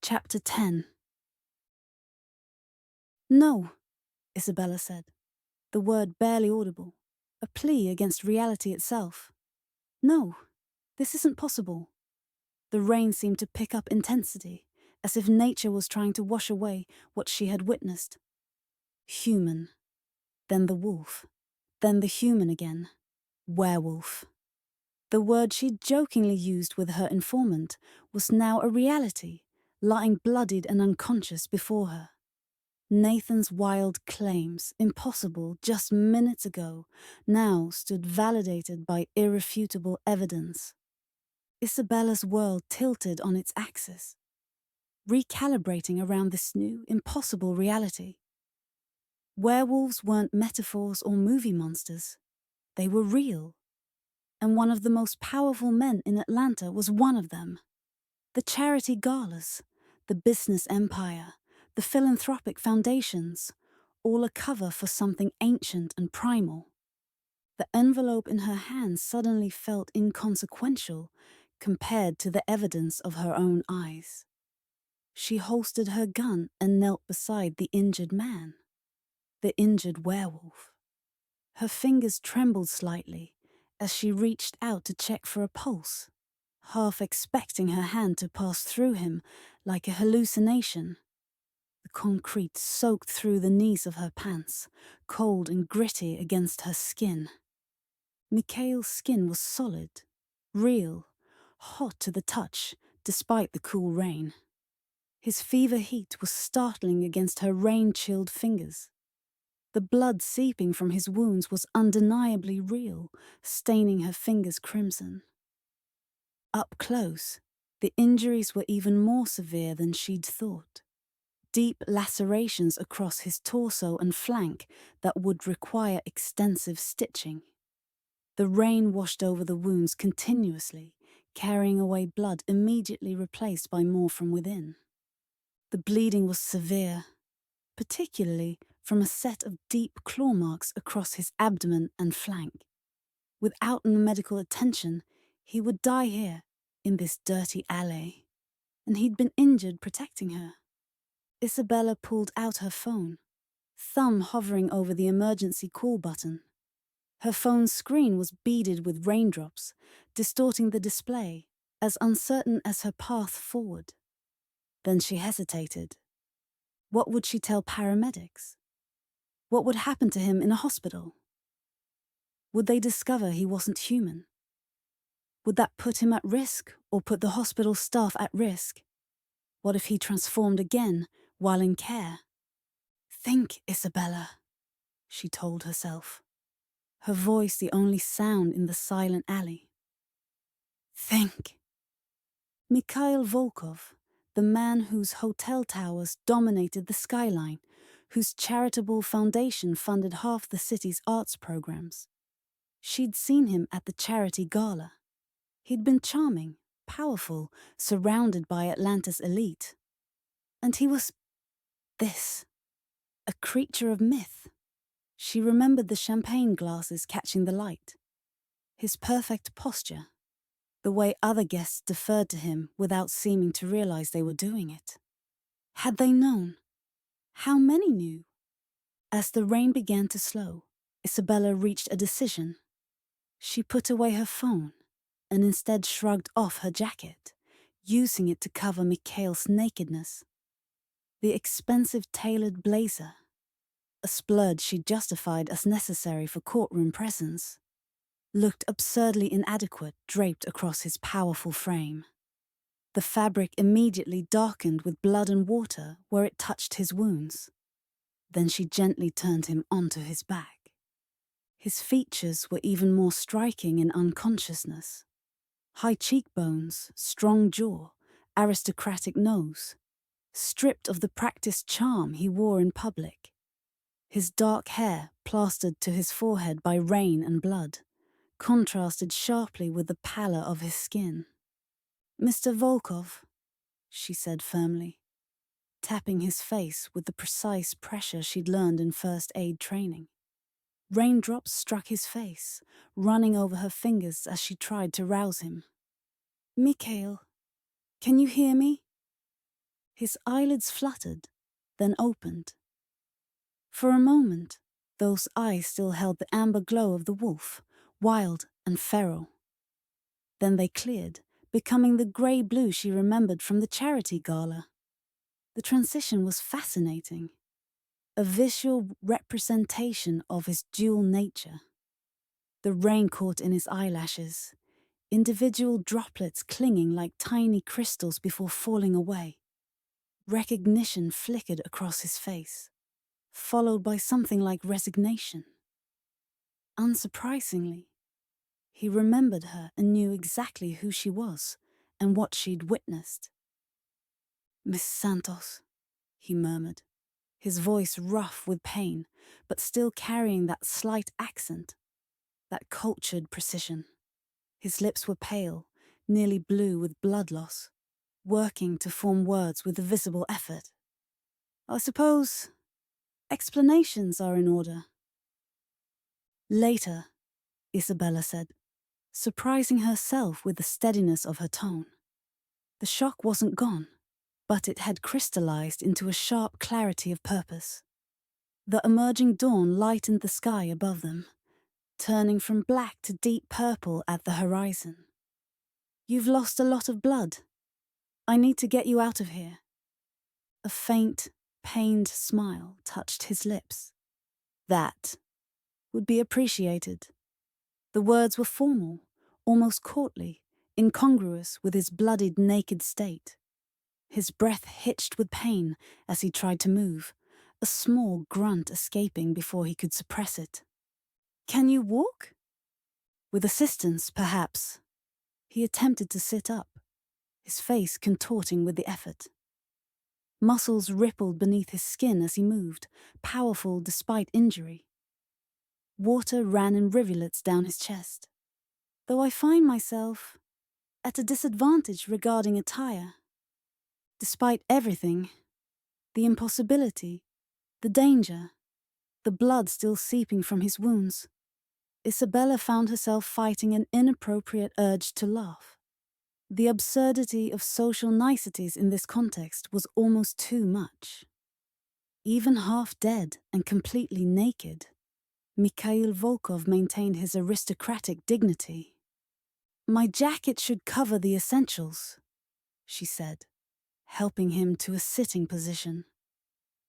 Chapter 10. No, Isabella said, the word barely audible, a plea against reality itself. No, this isn't possible. The rain seemed to pick up intensity, as if nature was trying to wash away what she had witnessed. Human. Then the wolf. Then the human again. Werewolf. The word she'd jokingly used with her informant was now a reality, lying bloodied and unconscious before her. Nathan's wild claims, impossible just minutes ago, now stood validated by irrefutable evidence. Isabella's world tilted on its axis, recalibrating around this new, impossible reality. Werewolves weren't metaphors or movie monsters. They were real. And one of the most powerful men in Atlanta was one of them. The charity galas, the business empire, the philanthropic foundations, all a cover for something ancient and primal. The envelope in her hand suddenly felt inconsequential compared to the evidence of her own eyes. She holstered her gun and knelt beside the injured man, the injured werewolf. Her fingers trembled slightly as she reached out to check for a pulse, half expecting her hand to pass through him like a hallucination. The concrete soaked through the knees of her pants, cold and gritty against her skin. Mikhail's skin was solid, real, hot to the touch, despite the cool rain. His fever heat was startling against her rain-chilled fingers. The blood seeping from his wounds was undeniably real, staining her fingers crimson. Up close, the injuries were even more severe than she'd thought. Deep lacerations across his torso and flank that would require extensive stitching. The rain washed over the wounds continuously, carrying away blood immediately replaced by more from within. The bleeding was severe, particularly from a set of deep claw marks across his abdomen and flank. Without medical attention, he would die here, in this dirty alley. And he'd been injured protecting her. Isabella pulled out her phone, thumb hovering over the emergency call button. Her phone's screen was beaded with raindrops, distorting the display, as uncertain as her path forward. Then she hesitated. What would she tell paramedics? What would happen to him in a hospital? Would they discover he wasn't human? Would that put him at risk or put the hospital staff at risk? What if he transformed again while in care? Think, Isabella, she told herself, her voice the only sound in the silent alley. Think. Mikhail Volkov, the man whose hotel towers dominated the skyline, whose charitable foundation funded half the city's arts programs. She'd seen him at the charity gala. He'd been charming, powerful, surrounded by Atlanta's elite. And he was this, a creature of myth. She remembered the champagne glasses catching the light, his perfect posture, the way other guests deferred to him without seeming to realize they were doing it. Had they known? How many knew? As the rain began to slow, Isabella reached a decision. She put away her phone and instead shrugged off her jacket, using it to cover Mikhail's nakedness. The expensive tailored blazer, a splurge she justified as necessary for courtroom presence, looked absurdly inadequate draped across his powerful frame. The fabric immediately darkened with blood and water where it touched his wounds. Then she gently turned him onto his back. His features were even more striking in unconsciousness. High cheekbones, strong jaw, aristocratic nose, stripped of the practiced charm he wore in public. His dark hair, plastered to his forehead by rain and blood, contrasted sharply with the pallor of his skin. "Mr. Volkov," she said firmly, tapping his face with the precise pressure she'd learned in first aid training. Raindrops struck his face, running over her fingers as she tried to rouse him. "Mikhail, can you hear me?" His eyelids fluttered, then opened. For a moment, those eyes still held the amber glow of the wolf, wild and feral. Then they cleared, becoming the grey-blue she remembered from the charity gala. The transition was fascinating, a visual representation of his dual nature. The rain caught in his eyelashes, individual droplets clinging like tiny crystals before falling away. Recognition flickered across his face, followed by something like resignation. Unsurprisingly, he remembered her and knew exactly who she was and what she'd witnessed. "Miss Santos," he murmured, his voice rough with pain, but still carrying that slight accent, that cultured precision. His lips were pale, nearly blue with blood loss, working to form words with a visible effort. "I suppose explanations are in order." "Later," Isabella said, surprising herself with the steadiness of her tone. The shock wasn't gone, but it had crystallized into a sharp clarity of purpose. The emerging dawn lightened the sky above them, turning from black to deep purple at the horizon. "You've lost a lot of blood. I need to get you out of here." A faint, pained smile touched his lips. "That would be appreciated." The words were formal, almost courtly, incongruous with his bloodied, naked state. His breath hitched with pain as he tried to move, a small grunt escaping before he could suppress it. "Can you walk?" "With assistance, perhaps." He attempted to sit up, his face contorting with the effort. Muscles rippled beneath his skin as he moved, powerful despite injury. Water ran in rivulets down his chest. "Though I find myself at a disadvantage regarding attire. Despite everything, the impossibility, the danger, the blood still seeping from his wounds, Isabella found herself fighting an inappropriate urge to laugh. The absurdity of social niceties in this context was almost too much. Even half dead and completely naked, Mikhail Volkov maintained his aristocratic dignity. "My jacket should cover the essentials," she said, helping him to a sitting position.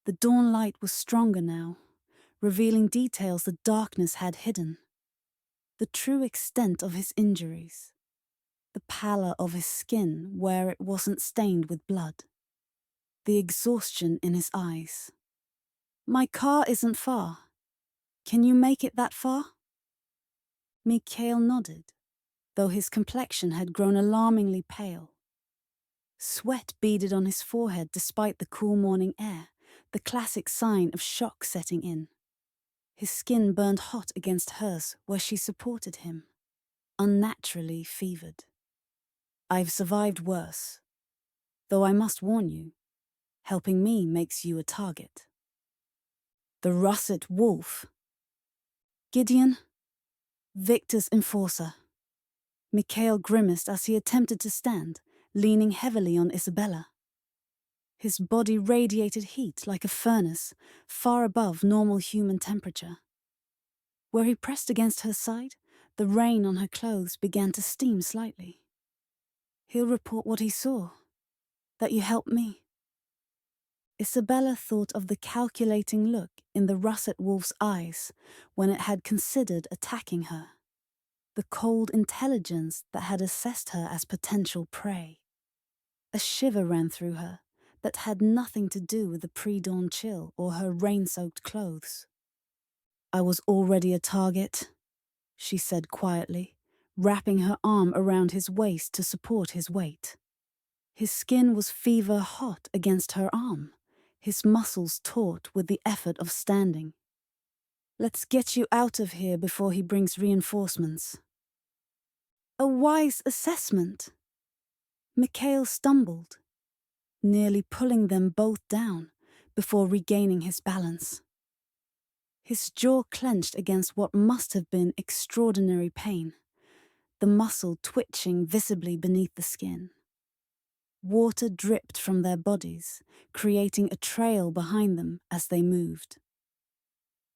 The dawn light was stronger now, revealing details the darkness had hidden. The true extent of his injuries, the pallor of his skin where it wasn't stained with blood, the exhaustion in his eyes. "My car isn't far. Can you make it that far?" Mikhail nodded, though his complexion had grown alarmingly pale. Sweat beaded on his forehead despite the cool morning air, the classic sign of shock setting in. His skin burned hot against hers where she supported him, unnaturally fevered. "I've survived worse. Though I must warn you, helping me makes you a target." "The russet wolf." "Gideon, Victor's enforcer." Mikhail grimaced as he attempted to stand, leaning heavily on Isabella. His body radiated heat like a furnace, far above normal human temperature. Where he pressed against her side, the rain on her clothes began to steam slightly. "He'll report what he saw. That you helped me." Isabella thought of the calculating look in the russet wolf's eyes when it had considered attacking her. The cold intelligence that had assessed her as potential prey. A shiver ran through her that had nothing to do with the pre-dawn chill or her rain-soaked clothes. "I was already a target," she said quietly, wrapping her arm around his waist to support his weight. His skin was fever hot against her arm, his muscles taut with the effort of standing. "Let's get you out of here before he brings reinforcements." "A wise assessment." Mikhail stumbled, nearly pulling them both down before regaining his balance. His jaw clenched against what must have been extraordinary pain, the muscle twitching visibly beneath the skin. Water dripped from their bodies, creating a trail behind them as they moved.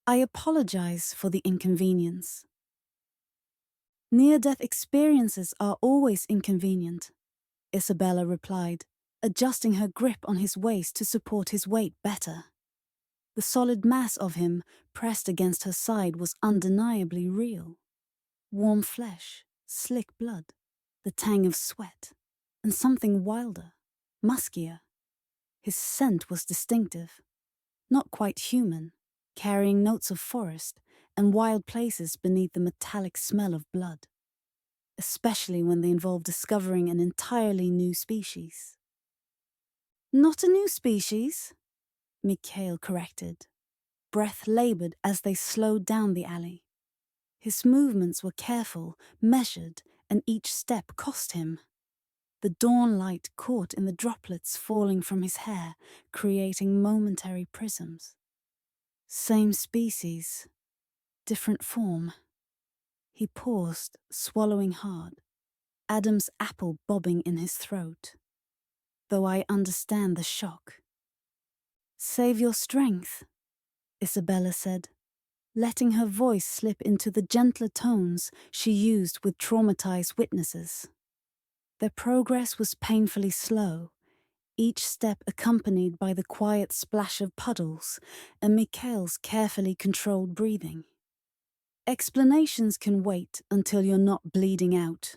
I apologize for the inconvenience. Near-death experiences are always inconvenient, Isabella replied, adjusting her grip on his waist to support his weight better. The solid mass of him pressed against her side was undeniably real. Warm flesh, slick blood, the tang of sweat, and something wilder, muskier. His scent was distinctive, not quite human, carrying notes of forest and wild places beneath the metallic smell of blood, especially when they involved discovering an entirely new species. Not a new species, Mikhail corrected, breath labored as they slowed down the alley. His movements were careful, measured, and each step cost him. The dawn light caught in the droplets falling from his hair, creating momentary prisms. Same species, different form. He paused, swallowing hard, Adam's apple bobbing in his throat. Though I understand the shock. Save your strength, Isabella said, letting her voice slip into the gentler tones she used with traumatized witnesses. Their progress was painfully slow, each step accompanied by the quiet splash of puddles and Mikhail's carefully controlled breathing. Explanations can wait until you're not bleeding out.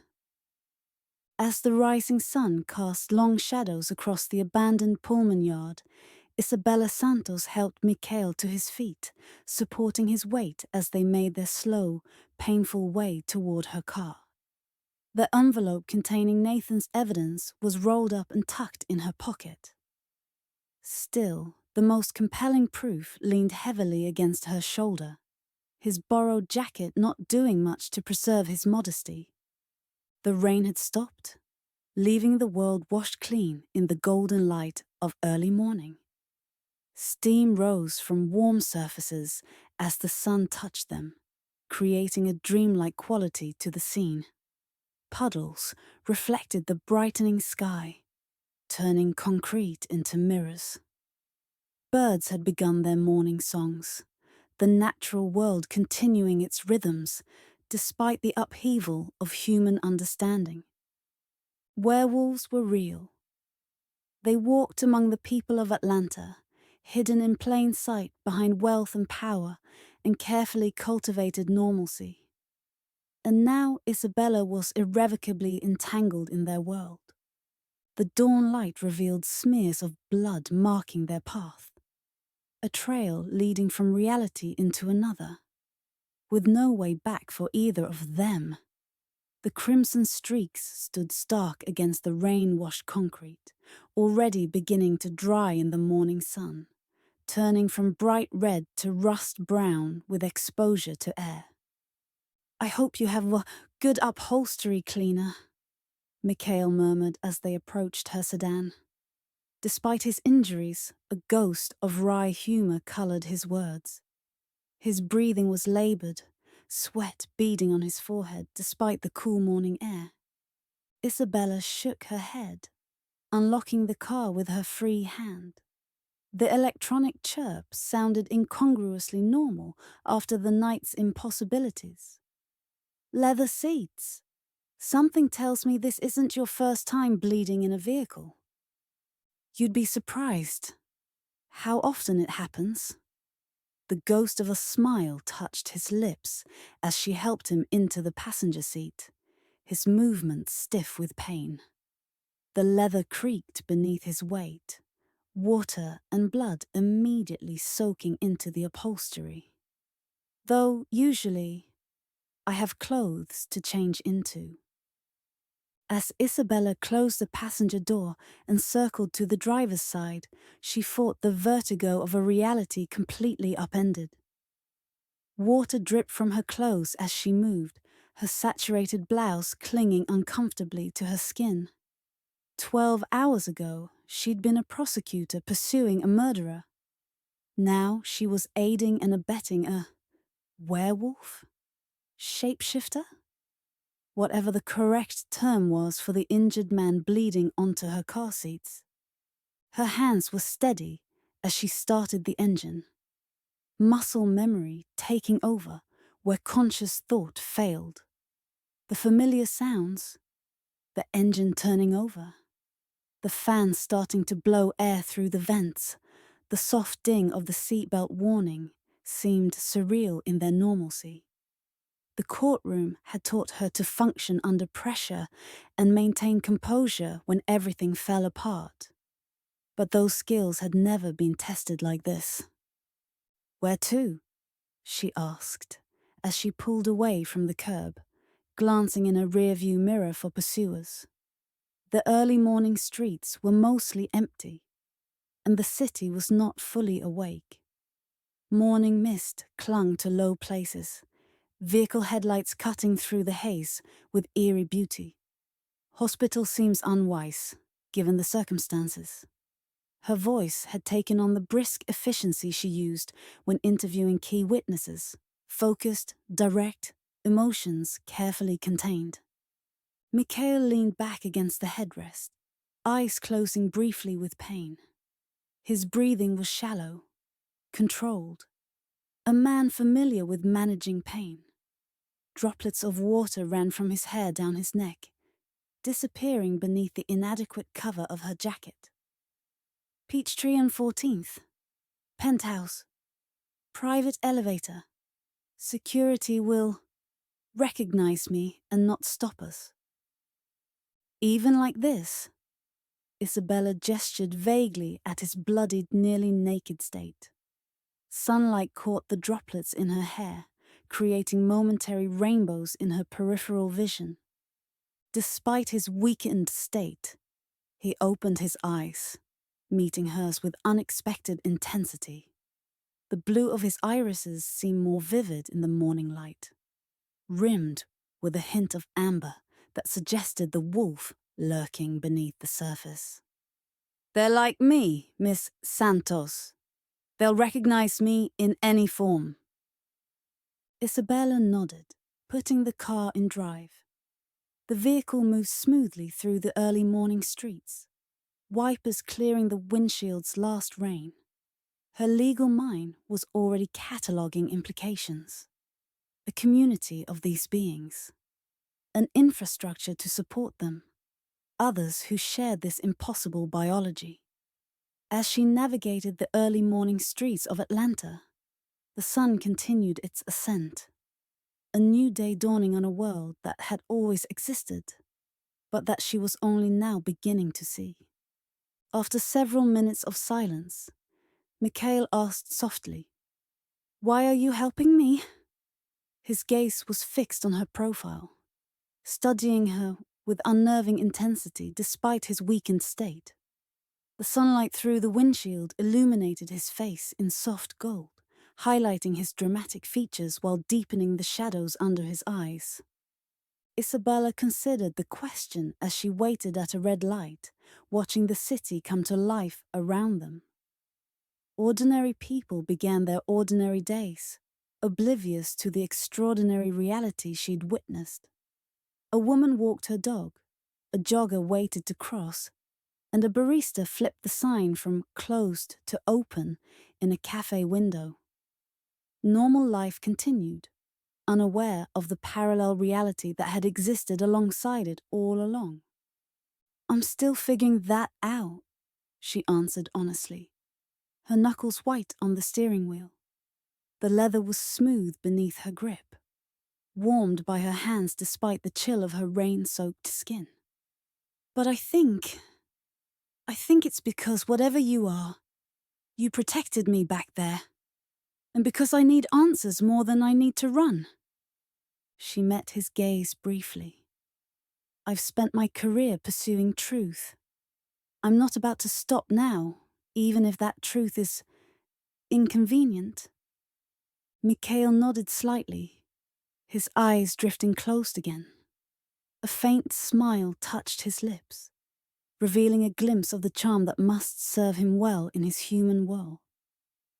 As the rising sun cast long shadows across the abandoned Pullman yard, Isabella Santos helped Mikhail to his feet, supporting his weight as they made their slow, painful way toward her car. The envelope containing Nathan's evidence was rolled up and tucked in her pocket. Still, the most compelling proof leaned heavily against her shoulder, his borrowed jacket not doing much to preserve his modesty. The rain had stopped, leaving the world washed clean in the golden light of early morning. Steam rose from warm surfaces as the sun touched them, creating a dreamlike quality to the scene. Puddles reflected the brightening sky, turning concrete into mirrors. Birds had begun their morning songs, the natural world continuing its rhythms despite the upheaval of human understanding. Werewolves were real. They walked among the people of Atlanta, hidden in plain sight behind wealth and power and carefully cultivated normalcy. And now Isabella was irrevocably entangled in their world. The dawn light revealed smears of blood marking their path, a trail leading from reality into another, with no way back for either of them. The crimson streaks stood stark against the rain-washed concrete, already beginning to dry in the morning sun, turning from bright red to rust brown with exposure to air. I hope you have a good upholstery cleaner, Mikhail murmured as they approached her sedan. Despite his injuries, a ghost of wry humor colored his words. His breathing was labored, sweat beading on his forehead despite the cool morning air. Isabella shook her head, unlocking the car with her free hand. The electronic chirp sounded incongruously normal after the night's impossibilities. Leather seats. Something tells me this isn't your first time bleeding in a vehicle. You'd be surprised how often it happens. The ghost of a smile touched his lips as she helped him into the passenger seat, his movements stiff with pain. The leather creaked beneath his weight, water and blood immediately soaking into the upholstery. Though, usually, I have clothes to change into. As Isabella closed the passenger door and circled to the driver's side, she fought the vertigo of a reality completely upended. Water dripped from her clothes as she moved, her saturated blouse clinging uncomfortably to her skin. 12 hours ago, she'd been a prosecutor pursuing a murderer. Now she was aiding and abetting a werewolf? Shapeshifter? whatever the correct term was for the injured man bleeding onto her car seats. Her hands were steady as she started the engine, muscle memory taking over where conscious thought failed. The familiar sounds, the engine turning over, the fan starting to blow air through the vents, the soft ding of the seatbelt warning seemed surreal in their normalcy. The courtroom had taught her to function under pressure and maintain composure when everything fell apart. But those skills had never been tested like this. "Where to?" she asked, as she pulled away from the curb, glancing in a rearview mirror for pursuers. The early morning streets were mostly empty, and the city was not fully awake. Morning mist clung to low places, vehicle headlights cutting through the haze with eerie beauty. Hospital seems unwise, given the circumstances. Her voice had taken on the brisk efficiency she used when interviewing key witnesses, focused, direct, emotions carefully contained. Mikhail leaned back against the headrest, eyes closing briefly with pain. His breathing was shallow, controlled. A man familiar with managing pain. Droplets of water ran from his hair down his neck, disappearing beneath the inadequate cover of her jacket. "Peachtree and 14th. Penthouse. Private elevator. Security will recognize me and not stop us." "Even like this?" Isabella gestured vaguely at his bloodied, nearly naked state. Sunlight caught the droplets in her hair, creating momentary rainbows in her peripheral vision. Despite his weakened state, he opened his eyes, meeting hers with unexpected intensity. The blue of his irises seemed more vivid in the morning light, rimmed with a hint of amber that suggested the wolf lurking beneath the surface. "They're like me, Miss Santos. They'll recognize me in any form." Isabella nodded, putting the car in drive. The vehicle moved smoothly through the early morning streets, wipers clearing the windshield's last rain. Her legal mind was already cataloguing implications. A community of these beings, an infrastructure to support them, others who shared this impossible biology. As she navigated the early morning streets of Atlanta, the sun continued its ascent, a new day dawning on a world that had always existed, but that she was only now beginning to see. After several minutes of silence, Mikhail asked softly, "Why are you helping me?" His gaze was fixed on her profile, studying her with unnerving intensity despite his weakened state. The sunlight through the windshield illuminated his face in soft gold, highlighting his dramatic features while deepening the shadows under his eyes. Isabella considered the question as she waited at a red light, watching the city come to life around them. Ordinary people began their ordinary days, oblivious to the extraordinary reality she'd witnessed. A woman walked her dog, a jogger waited to cross, and a barista flipped the sign from closed to open in a cafe window. Normal life continued, unaware of the parallel reality that had existed alongside it all along. "I'm still figuring that out," she answered honestly, her knuckles white on the steering wheel. The leather was smooth beneath her grip, warmed by her hands despite the chill of her rain-soaked skin. "But I think it's because whatever you are, you protected me back there. And because I need answers more than I need to run." She met his gaze briefly. "I've spent my career pursuing truth. I'm not about to stop now, even if that truth is inconvenient." Mikhail nodded slightly, his eyes drifting closed again. A faint smile touched his lips, revealing a glimpse of the charm that must serve him well in his human world.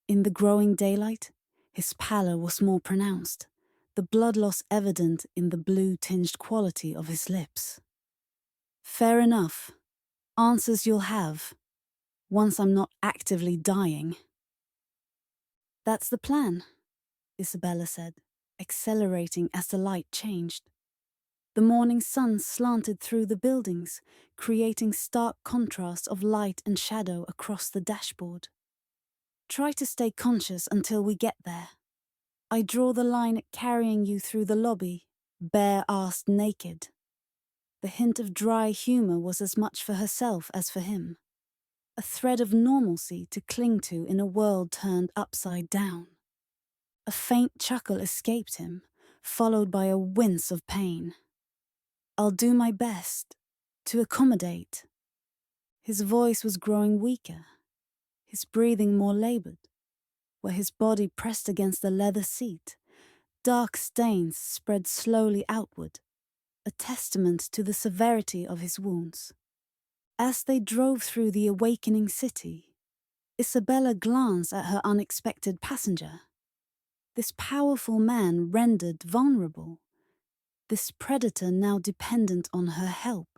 In the growing daylight, his pallor was more pronounced, the blood loss evident in the blue-tinged quality of his lips. Fair enough. Answers you'll have, once I'm not actively dying. That's the plan, Isabella said, accelerating as the light changed. The morning sun slanted through the buildings, creating stark contrast of light and shadow across the dashboard. Try to stay conscious until we get there. I draw the line at carrying you through the lobby, bare-assed naked. The hint of dry humour was as much for herself as for him. A thread of normalcy to cling to in a world turned upside down. A faint chuckle escaped him, followed by a wince of pain. I'll do my best to accommodate. His voice was growing weaker, his breathing more laboured. Where his body pressed against the leather seat, dark stains spread slowly outward, a testament to the severity of his wounds. As they drove through the awakening city, Isabella glanced at her unexpected passenger. This powerful man rendered vulnerable, this predator now dependent on her help.